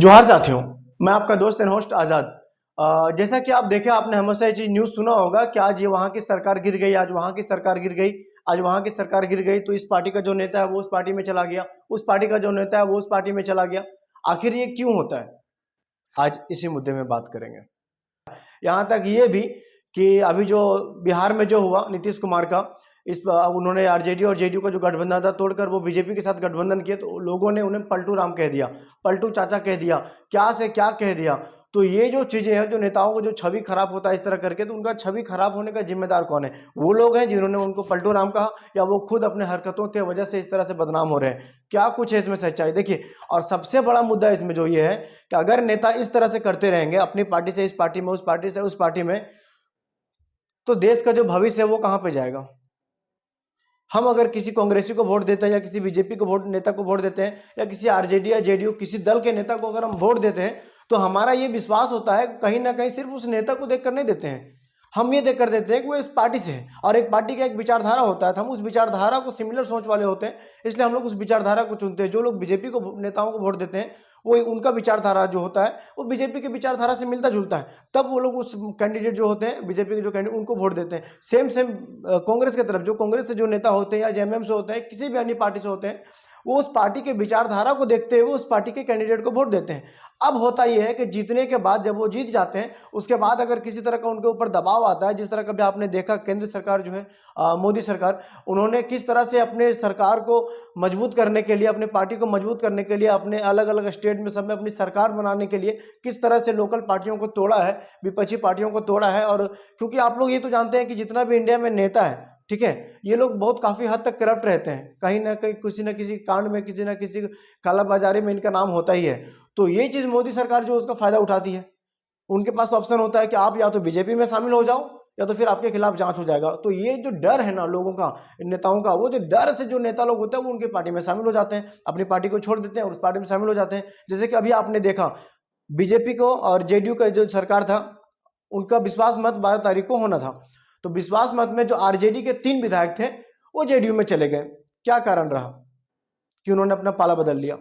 जोहार साथियों, मैं आपका दोस्त एंड होस्ट आज़ाद। जैसा कि आप देखे, आपने हमेशा ये चीज़ न्यूज़ सुना होगा कि आज ये वहाँ की सरकार गिर गई, आज वहाँ की सरकार गिर गई, आज वहाँ की सरकार गिर गई, तो इस पार्टी का जो नेता है वो उस पार्टी में चला गया, उस पार्टी का जो नेता है वो उस पार्टी में चला गया। आखिर ये क्यों होता है? आज इसी मुद्दे में बात करेंगे। यहाँ तक ये भी कि अभी जो बिहार में जो हुआ नीतीश कुमार का, उन्होंने आरजेडी और जेडीयू का जो गठबंधन था तोड़कर वो बीजेपी के साथ गठबंधन किए, तो लोगों ने उन्हें पलटू राम कह दिया, पलटू चाचा कह दिया, क्या से क्या कह दिया। तो ये जो चीजें हैं, जो नेताओं को जो छवि खराब होता है इस तरह करके, तो उनका छवि खराब होने का जिम्मेदार कौन है? वो लोग हैं जिन्होंने उनको पलटू राम कहा, या वो खुद अपने हरकतों की वजह से इस तरह से बदनाम हो रहे हैं? क्या कुछ है इसमें सच्चाई? देखिए, और सबसे बड़ा मुद्दा इसमें जो ये है कि अगर नेता इस तरह से करते रहेंगे, अपनी पार्टी से इस पार्टी में, उस पार्टी से उस पार्टी में, तो देश का जो भविष्य है वो कहां पे जाएगा? हम अगर किसी कांग्रेसी को वोट देते हैं, या किसी बीजेपी को वोट नेता को वोट देते हैं, या किसी आरजेडी या जेडीयू किसी दल के नेता को अगर हम वोट देते हैं, तो हमारा ये विश्वास होता है कहीं ना कहीं सिर्फ उस नेता को देखकर नहीं देते हैं, हम ये देखकर देते हैं कि वो इस पार्टी से है, और एक पार्टी का एक विचारधारा होता है, तो हम उस विचारधारा को, सिमिलर सोच वाले होते हैं, इसलिए हम लोग उस विचारधारा को चुनते हैं। जो लोग बीजेपी को नेताओं को वोट देते हैं, वो उनका विचारधारा जो होता है वो बीजेपी के विचारधारा से मिलता जुलता है, तब वो लोग उस कैंडिडेट जो होते हैं, बीजेपी के जो कैंडिडेट, उनको वोट देते हैं। सेम सेम कांग्रेस की तरफ, जो कांग्रेस से जो नेता होते हैं या जेएमएम से होते हैं, किसी भी अन्य पार्टी से होते हैं, वो उस पार्टी के विचारधारा को देखते हुए उस पार्टी के कैंडिडेट को वोट देते हैं। अब होता यह है कि जीतने के बाद, जब वो जीत जाते हैं, उसके बाद अगर किसी तरह का उनके ऊपर दबाव आता है, जिस तरह का भी आपने देखा केंद्र सरकार जो है, मोदी सरकार, उन्होंने किस तरह से अपने सरकार को मजबूत करने के लिए, अपने पार्टी को मजबूत करने के लिए, अपने अलग अलग स्टेट में सब में अपनी सरकार बनाने के लिए किस तरह से लोकल पार्टियों को तोड़ा है, विपक्षी पार्टियों को तोड़ा है। और क्योंकि आप लोग ये तो जानते हैं कि जितना भी इंडिया में नेता है, ठीक है, ये लोग बहुत काफी हद तक करप्ट रहते हैं, कहीं ना कहीं किसी न किसी कांड में, किसी न किसी कालाबाजारी में इनका नाम होता ही है। तो ये चीज मोदी सरकार जो उसका फायदा उठाती है, उनके पास ऑप्शन होता है कि आप या तो बीजेपी में शामिल हो जाओ, या तो फिर आपके खिलाफ जांच हो जाएगा। तो ये जो डर है ना लोगों का, नेताओं का, वो जो डर से जो नेता लोग होते हैं वो उनकी पार्टी में शामिल हो जाते हैं, अपनी पार्टी को छोड़ देते हैं और उस पार्टी में शामिल हो जाते हैं। जैसे कि अभी आपने देखा, बीजेपी को और जेडीयू का जो सरकार था, उनका विश्वास मत 12 तारीख को होना था, तो विश्वास मत में जो आरजेडी के 3 विधायक थे वो जेडीयू में चले गए। क्या कारण रहा कि उन्होंने अपना पाला बदल लिया?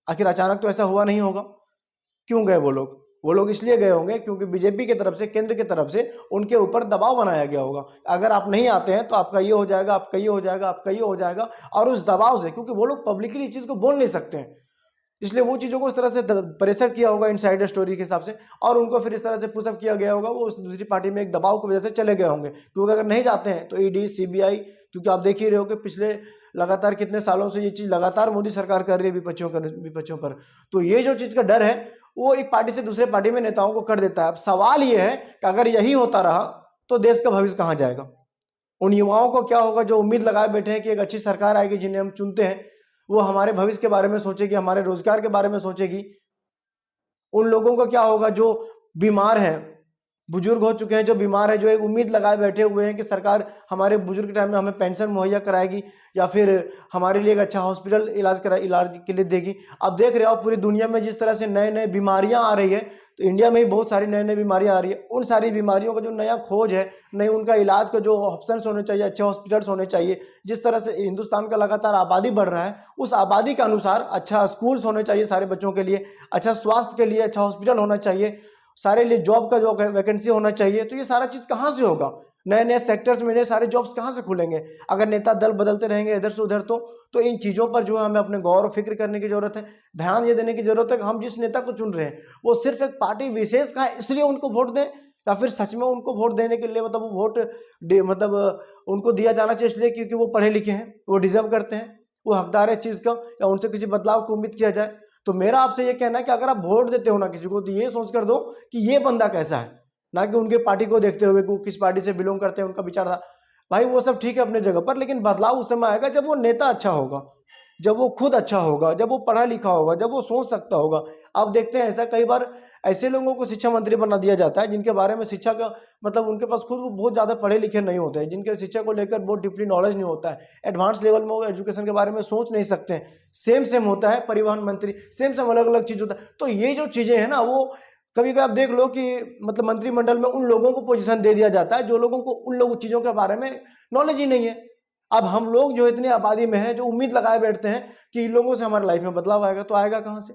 आखिर अचानक तो ऐसा हुआ नहीं होगा। क्यों गए वो लोग? वो लोग इसलिए गए होंगे क्योंकि बीजेपी की तरफ से, केंद्र की तरफ से उनके ऊपर दबाव बनाया गया होगा, अगर आप नहीं आते हैं तो आपका ये हो जाएगा, आपका ये हो जाएगा, आपका ये हो जाएगा। और उस दबाव से, क्योंकि वो लोग पब्लिकली इस चीज को बोल नहीं सकते हैं, इसलिए वो चीज़ों को इस तरह से प्रेशर किया होगा इनसाइडर स्टोरी के हिसाब से, और उनको फिर इस तरह से पुशअप किया गया होगा, वो उस दूसरी पार्टी में एक दबाव की वजह से चले गए होंगे। क्योंकि अगर नहीं जाते हैं तो ईडी, सीबीआई, क्योंकि आप देख ही रहे हो कि पिछले लगातार कितने सालों से ये चीज़ लगातार मोदी सरकार कर रही है विपक्षियों पर। तो ये जो चीज़ का डर है वो एक पार्टी से दूसरे पार्टी में नेताओं को कर देता है। अब सवाल ये है कि अगर यही होता रहा तो देश का भविष्य कहाँ जाएगा? उन युवाओं को क्या होगा जो उम्मीद लगाए बैठे हैं कि एक अच्छी सरकार आएगी जिन्हें हम चुनते हैं, वो हमारे भविष्य के बारे में सोचेगी, हमारे रोजगार के बारे में सोचेगी। उन लोगों को क्या होगा जो बीमार हैं, बुजुर्ग हो चुके हैं, जो बीमार है, जो एक उम्मीद लगाए बैठे हुए हैं कि सरकार हमारे बुजुर्ग के टाइम में हमें पेंशन मुहैया कराएगी, या फिर हमारे लिए एक अच्छा हॉस्पिटल इलाज के लिए देगी। अब देख रहे हो पूरी दुनिया में जिस तरह से नए नए बीमारियां आ रही है, तो इंडिया में भी बहुत सारी नई नई बीमारियां आ रही है। उन सारी बीमारियों का जो नया खोज है, नई उनका इलाज का जो ऑप्शन होने चाहिए, अच्छे हॉस्पिटल्स होने चाहिए। जिस तरह से हिंदुस्तान का लगातार आबादी बढ़ रहा है, उस आबादी के अनुसार अच्छा स्कूल्स होने चाहिए सारे बच्चों के लिए, अच्छा स्वास्थ्य के लिए अच्छा हॉस्पिटल होना चाहिए, सारे लिए जॉब का जो वैकेंसी होना चाहिए। तो ये सारा चीज कहाँ से होगा? नए नए सेक्टर्स में नए सारे जॉब्स कहाँ से खुलेंगे अगर नेता दल बदलते रहेंगे इधर से उधर? तो इन चीजों पर जो है हमें अपने गौर और फिक्र करने की जरूरत है, ध्यान ये देने की जरूरत है कि हम जिस नेता को चुन रहे हैं वो सिर्फ एक पार्टी विशेष का है इसलिए उनको वोट दें, या फिर सच में उनको वोट देने के लिए, मतलब वो वोट उनको दिया जाना चाहिए इसलिए क्योंकि वो पढ़े लिखे हैं, वो डिजर्व करते हैं, वो हकदार है इस चीज का, या उनसे किसी बदलाव की उम्मीद किया जाए। तो मेरा आपसे ये कहना है कि अगर आप वोट देते हो ना किसी को, तो ये सोच कर दो कि ये बंदा कैसा है, ना कि उनके पार्टी को देखते हुए कि वो किस पार्टी से बिलोंग करते हैं, उनका विचारधारा। भाई वो सब ठीक है अपने जगह पर, लेकिन बदलाव उस समय आएगा जब वो नेता अच्छा होगा, जब वो खुद अच्छा होगा, जब वो पढ़ा लिखा होगा, जब वो सोच सकता होगा। आप देखते हैं ऐसा कई बार ऐसे लोगों को शिक्षा मंत्री बना दिया जाता है जिनके बारे में शिक्षा का मतलब उनके पास खुद वो बहुत ज्यादा पढ़े लिखे नहीं होते हैं, जिनके शिक्षा को लेकर बहुत डीपली नॉलेज नहीं होता है, एडवांस लेवल में वो एजुकेशन के बारे में सोच नहीं सकते हैं। सेम सेम होता है परिवहन मंत्री, सेम सेम अलग अलग चीज होता है। तो ये जो चीजें हैं ना, वो कभी कभी आप देख लो कि मतलब मंत्रिमंडल में उन लोगों को पोजीशन दे दिया जाता है जो लोगों को उन लोगों चीजों के बारे में नॉलेज ही नहीं है। अब हम लोग जो इतनी आबादी में हैं, जो उम्मीद लगाए बैठते हैं कि इन लोगों से हमारी लाइफ में बदलाव आएगा, तो आएगा कहां से?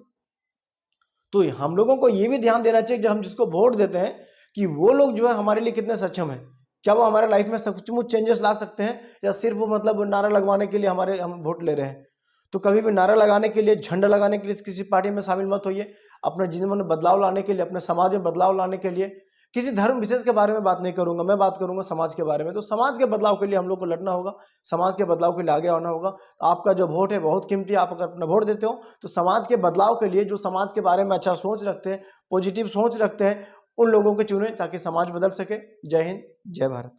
तो हम लोगों को ये भी ध्यान देना चाहिए जब हम जिसको वोट देते हैं कि वो लोग जो है हमारे लिए कितने सक्षम है, क्या वो हमारे लाइफ में सचमुच चेंजेस ला सकते हैं, या सिर्फ वो मतलब नारा लगवाने के लिए हम वोट ले रहे हैं। तो कभी भी नारा लगाने के लिए, झंडा लगाने के लिए किसी पार्टी में शामिल मत होइए। अपने जीवन में बदलाव लाने के लिए, अपने समाज में बदलाव लाने के लिए, किसी धर्म विशेष के बारे में बात नहीं करूंगा, मैं बात करूंगा समाज के बारे में। तो समाज के बदलाव के लिए हम लोग को लड़ना होगा, समाज के बदलाव के लिए आगे आना होगा। तो आपका जो वोट है बहुत कीमती है। आप अगर अपना वोट देते हो तो समाज के बदलाव के लिए, जो समाज के बारे में अच्छा सोच रखते हैं, पॉजिटिव सोच रखते हैं, उन लोगों को चुने ताकि समाज बदल सके। जय हिंद, जय भारत।